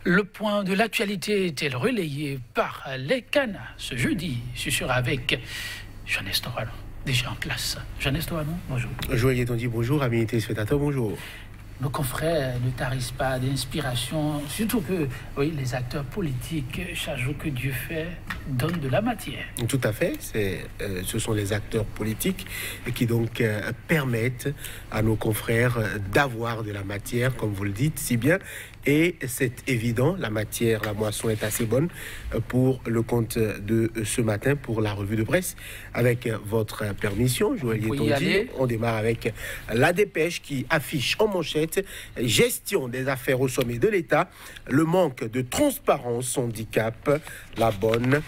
Le point de l'actualité est-il relayé par les Canas ce jeudi? Je suis avec Jean Estorano, déjà en place. Jean Estorano, bonjour. Joël Tondi, bonjour. Amis téléspectateurs, bonjour. Nos confrères ne tarissent pas d'inspiration, surtout que oui, les acteurs politiques, chaque jour que Dieu fait, donnent de la matière. Tout à fait. Ce sont les acteurs politiques qui donc permettent à nos confrères d'avoir de la matière, comme vous le dites si bien. Et c'est évident, la matière, la moisson est assez bonne pour le compte de ce matin, pour la revue de presse. Avec votre permission, Joël Tondi, on démarre avec la dépêche qui affiche en manchette « Gestion des affaires au sommet de l'État, le manque de transparence handicape la bonne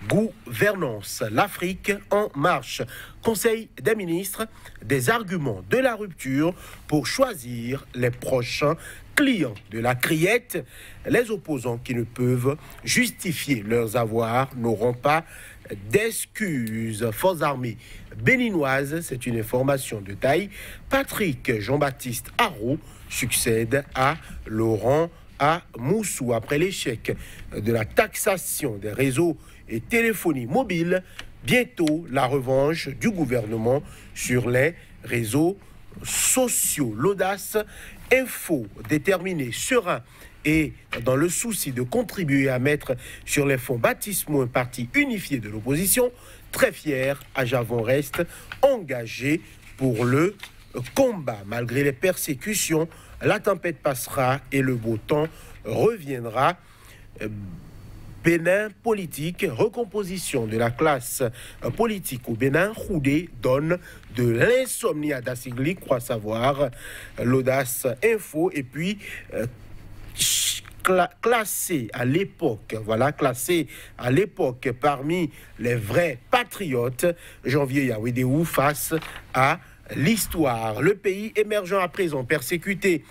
gouvernance. L'Afrique en marche. Conseil des ministres, des arguments de la rupture pour choisir les prochains clients de la criette. Les opposants qui ne peuvent justifier leurs avoirs n'auront pas d'excuses. Forces armées béninoises, c'est une information de taille. Patrick Jean-Baptiste Haro succède à Laurent Amoussou après l'échec de la taxation des réseaux et téléphonie mobile. Bientôt la revanche du gouvernement sur les réseaux sociaux. L'audace info déterminé, serein et dans le souci de contribuer à mettre sur les fonds baptismaux un parti unifié de l'opposition, très fier, Ajavon reste engagé pour le combat. Malgré les persécutions, la tempête passera et le beau temps reviendra. Bénin politique, recomposition de la classe politique au Bénin, Houdé donne de l'insomnie à Dassigli, croit savoir l'audace info, et puis classé à l'époque, classé à l'époque parmi les vrais patriotes, Janvier Yawedéou face à l'histoire. Le pays émergent à présent, persécuté,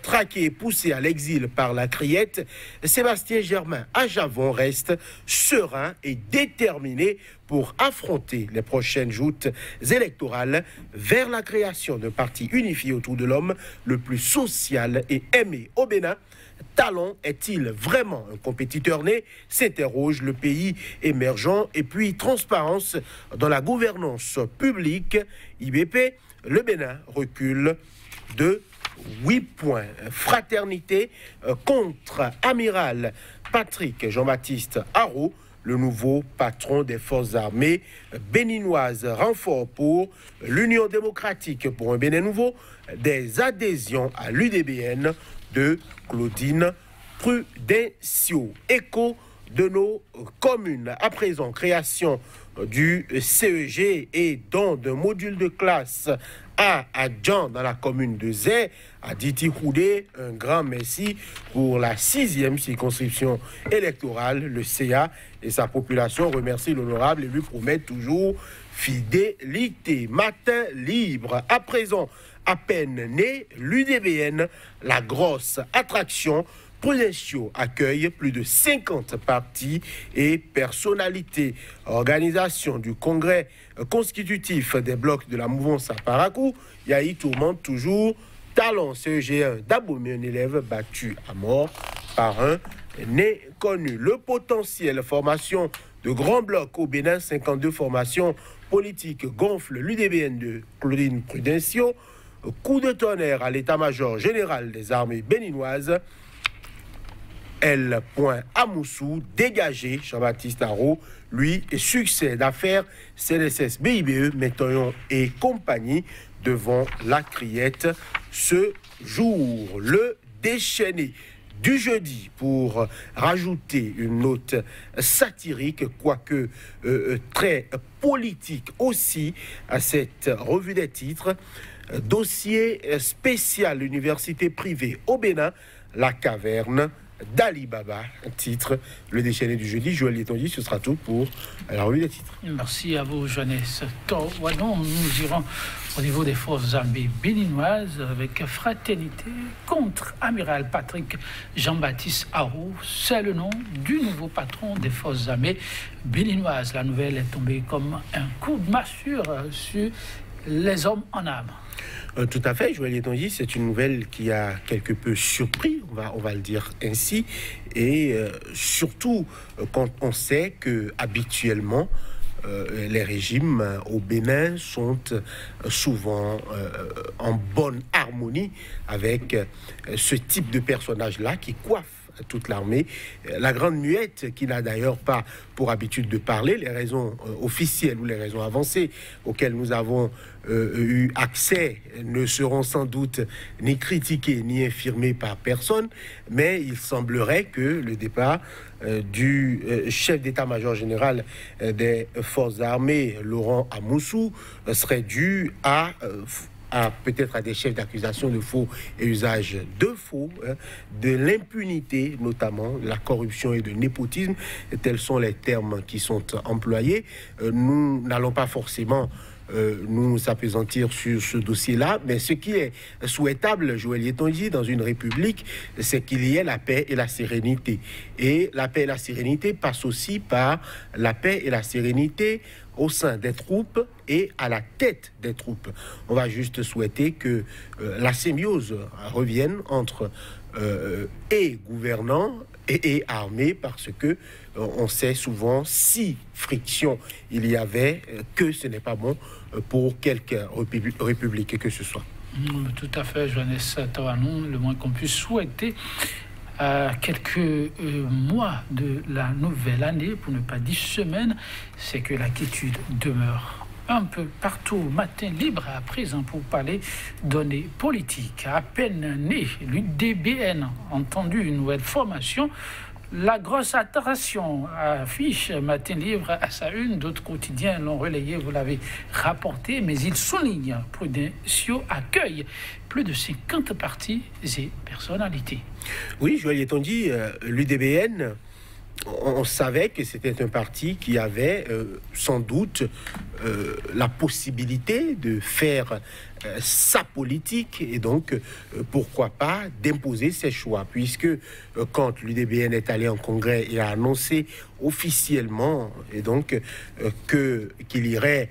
traqué et poussé à l'exil par la criette, Sébastien Germain à Javon reste serein et déterminé pour affronter les prochaines joutes électorales vers la création d'un parti unifié autour de l'homme le plus social et aimé au Bénin. Talon est-il vraiment un compétiteur né? S'interroge le pays émergent. Et puis transparence dans la gouvernance publique. IBP, le Bénin recule de 8 points. Fraternité contre amiral Patrick Jean-Baptiste Haro, le nouveau patron des forces armées béninoises. Renfort pour l'Union démocratique pour un Bénin nouveau. Des adhésions à l'UDBN de Claudine Prudencio. Écho de nos communes. À présent, création du CEG et don d'un module de classe à Adjan dans la commune de Zé, à Diti Houdé. Un grand merci pour la 6e circonscription électorale. Le CA et sa population remercient l'honorable et lui promettent toujours fidélité. Matin libre. À présent, à peine né, l'UDBN, la grosse attraction. Prudencio accueille plus de 50 partis et personnalités. Organisation du congrès constitutif des blocs de la mouvance à Parakou. Yahi tourmente toujours. Talon CEG1 d'Abomey, un élève battu à mort par un inconnu. Le potentiel formation de grands blocs au Bénin, 52 formations politiques gonfle l'UDBN de Claudine Prudencio. Coup de tonnerre à l'état-major général des armées béninoises. L. Amoussou, dégagé, Jean-Baptiste Haro, lui, succès d'affaires CNSS BIBE, Métoyon et compagnie devant la criette ce jour. Le déchaîné du jeudi pour rajouter une note satirique, quoique très politique aussi, à cette revue des titres. Dossier spécial université privée au Bénin, la caverne d'Ali Baba, titre le déchaîné du jeudi. Joël Tondi, ce sera tout pour la revue des titres. Merci à vous, jeunesse. Nous irons au niveau des forces armées béninoises avec fraternité contre amiral Patrick Jean-Baptiste Haro. C'est le nom du nouveau patron des forces armées béninoises. La nouvelle est tombée comme un coup de massue sur les hommes en âme. Tout à fait, Joël Yetonji, c'est une nouvelle qui a quelque peu surpris, on va le dire ainsi, et surtout quand on sait que habituellement les régimes au Bénin sont souvent en bonne harmonie avec ce type de personnage-là qui coiffe toute l'armée. La Grande Muette, qui n'a d'ailleurs pas pour habitude de parler, les raisons officielles ou les raisons avancées auxquelles nous avons eu accès ne seront sans doute ni critiquées ni infirmées par personne, mais il semblerait que le départ du chef d'état-major général des forces armées, Laurent Amoussou, serait dû à peut-être à des chefs d'accusation de faux et usage de faux, de l'impunité notamment, de la corruption et de népotisme, tels sont les termes qui sont employés. Nous n'allons pas forcément nous appesantir sur ce dossier-là, mais ce qui est souhaitable, Joël Yetonji, dans une république, c'est qu'il y ait la paix et la sérénité. Et la paix et la sérénité passent aussi par la paix et la sérénité au sein des troupes et à la tête des troupes. On va juste souhaiter que la symbiose revienne entre et gouvernants et armée, parce que on sait souvent si friction il y avait que ce n'est pas bon pour quelque république que ce soit. Tout à fait, Johannes Tawanou, le moins qu'on puisse souhaiter à quelques mois de la nouvelle année, pour ne pas dire semaine, c'est que la quiétude demeure un peu partout. Matin libre à présent pour parler données politiques. À peine né, l'UDBN a entendu une nouvelle formation. La grosse attraction affiche Matin libre à sa une. D'autres quotidiens l'ont relayé, vous l'avez rapporté, mais il souligne Prudentiaux accueille plus de 50 partis et personnalités. Oui, Joël Yetonji, l'UDBN, on savait que c'était un parti qui avait sans doute la possibilité de faire sa politique et donc pourquoi pas d'imposer ses choix, puisque quand l'UDBN est allé en congrès et a annoncé officiellement et donc qu'il irait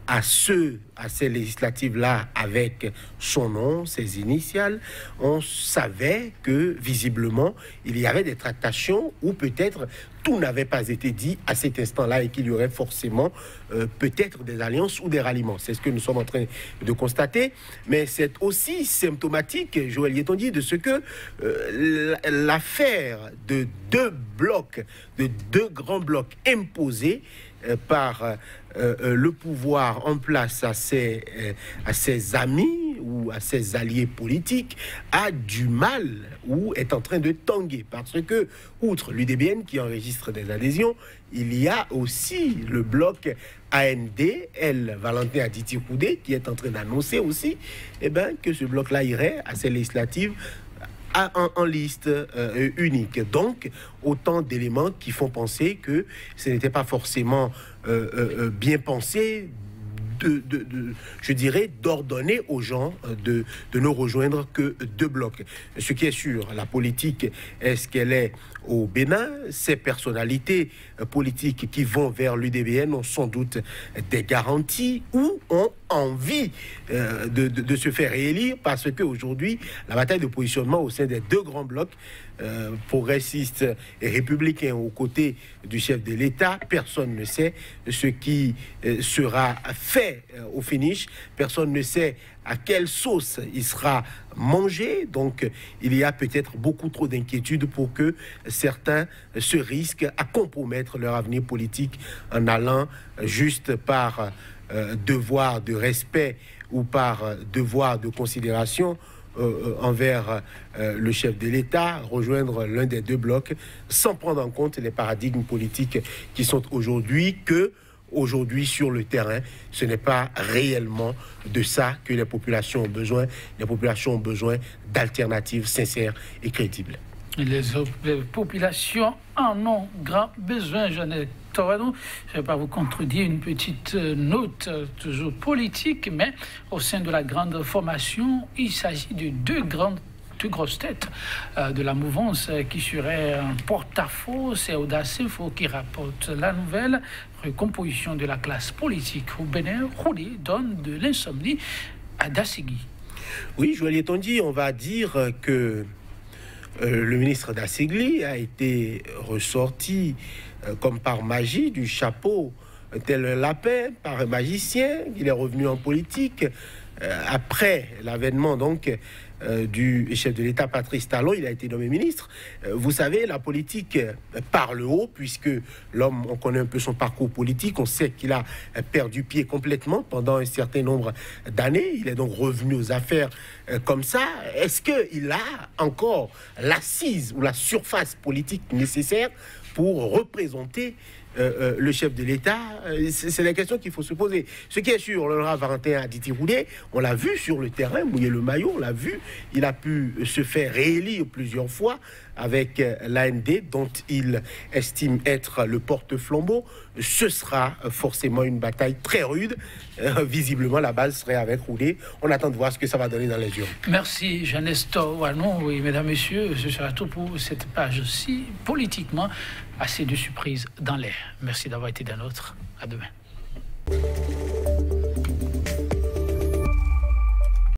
à ces législatives-là avec son nom, ses initiales, on savait que visiblement il y avait des tractations ou peut-être tout n'avait pas été dit à cet instant-là et qu'il y aurait forcément peut-être des alliances ou des ralliements. C'est ce que nous sommes en train de constater, mais c'est aussi symptomatique, Joël Yetonji, de ce que l'affaire de deux grands blocs imposés par le pouvoir en place à ses amis ou à ses alliés politiques a du mal ou est en train de tanguer, parce que outre l'UDBN qui enregistre des adhésions, il y a aussi le bloc AND, Valentin Aditi-Koudé, qui est en train d'annoncer aussi que ce bloc-là irait à ces législatives en liste unique. Donc, autant d'éléments qui font penser que ce n'était pas forcément bien pensé je dirais, d'ordonner aux gens de ne rejoindre que deux blocs. Ce qui est sûr, la politique, est-ce qu'elle est au Bénin? Ces personnalités politiques qui vont vers l'UDBN ont sans doute des garanties ou ont envie de se faire réélire, parce qu'aujourd'hui, la bataille de positionnement au sein des deux grands blocs progressistes et républicains aux côtés du chef de l'État, personne ne sait ce qui sera fait au finish, personne ne sait à quelle sauce il sera mangé. Donc il y a peut-être beaucoup trop d'inquiétudes pour que certains se risquent à compromettre leur avenir politique en allant juste par devoir de respect ou par devoir de considération envers le chef de l'État, rejoindre l'un des deux blocs sans prendre en compte les paradigmes politiques qui sont aujourd'hui sur le terrain. Ce n'est pas réellement de ça que les populations ont besoin. Les populations ont besoin d'alternatives sincères et crédibles. Les populations en ont grand besoin, Jeannette Tawanou. Je ne vais pas vous contredire, une petite note toujours politique, mais au sein de la grande formation, il s'agit de deux grosses têtes de la mouvance qui seraient un porte-à-faux. C'est Audace Info qui rapporte la nouvelle. Recomposition de la classe politique au Bénin, roulée donne de l'insomnie. à Dassigui. Oui, Joël Tondi, on va dire que le ministre Dassigui a été ressorti comme par magie du chapeau, tel un lapin, par un magicien. Il est revenu en politique après l'avènement donc du chef de l'État Patrice Talon. Il a été nommé ministre. Vous savez, la politique parle haut, puisque l'homme, on connaît un peu son parcours politique, on sait qu'il a perdu pied complètement pendant un certain nombre d'années. Il est donc revenu aux affaires comme ça. Est-ce qu'il a encore l'assise ou la surface politique nécessaire pour représenter le chef de l'État? C'est la question qu'il faut se poser. Ce qui est sûr, l'honorable Valentin Aditi-Roulet, on l'a vu sur le terrain, mouiller le maillot, on l'a vu, il a pu se faire réélire plusieurs fois avec l'AND, dont il estime être le porte-flambeau. Ce sera forcément une bataille très rude. Visiblement, la base serait avec Roulet. On attend de voir ce que ça va donner dans les urnes. Merci, Jean-Nestor Wanon. Oui, mesdames, messieurs, ce sera tout pour cette page aussi. Politiquement, assez de surprises dans l'air. Merci d'avoir été d'un autre. À demain.